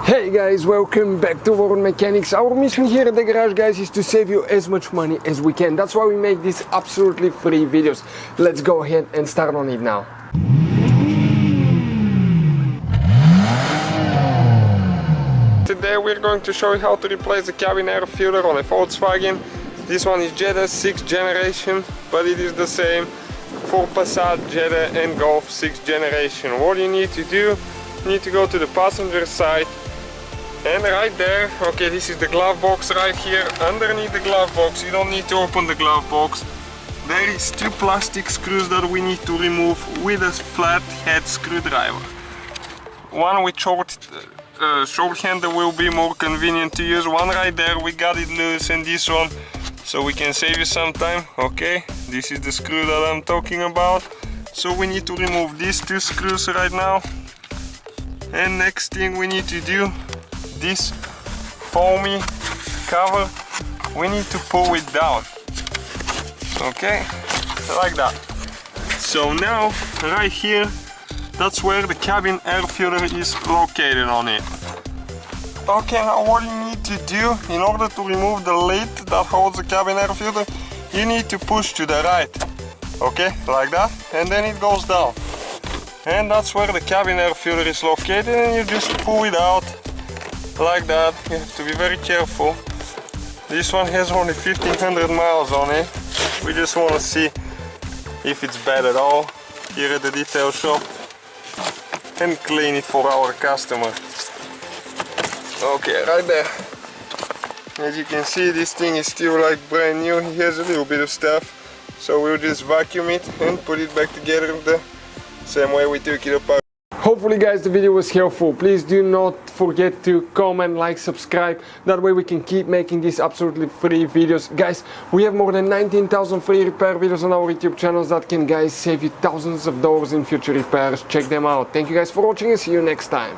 Hey guys, welcome back to Volkswagen Mechanics. Our mission here at the garage, guys, is to save you as much money as we can. That's why we make these absolutely free videos. Let's go ahead and start on it now. Today we're going to show you how to replace the cabin air filter on a Volkswagen. This one is Jetta 6th generation, but it is the same for Passat, Jetta and Golf 6th generation. What you need to do, you need to go to the passenger side, and right there, okay, this is the glove box right here. Underneath the glove box, you don't need to open the glove box. There is two plastic screws that we need to remove with a flat head screwdriver. One with short handle will be more convenient to use. One right there, we got it loose, and this one, so we can save you some time. Okay, this is the screw that I'm talking about. So we need to remove these two screws right now. And next thing we need to do, this foamy cover, we need to pull it down. Okay, like that. So now, right here, that's where the cabin air filter is located on it. Okay, now what you need to do, in order to remove the lid that holds the cabin air filter, you need to push to the right. Okay, like that, and then it goes down. And that's where the cabin air filter is located, and you just pull it out like that. You have to be very careful. This one has only 1500 miles on it. We just want to see if it's bad at all here at the detail shop and clean it for our customer. Okay, right there. As you can see, this thing is still like brand new. It has a little bit of stuff, so we'll just vacuum it and put it back together the same way we took it apart. Hopefully guys the video was helpful. Please do not forget to comment, like, subscribe. That way we can keep making these absolutely free videos. Guys, we have more than 19,000 free repair videos on our YouTube channels that can, guys, save you thousands of dollars in future repairs. Check them out. Thank you guys for watching and see you next time.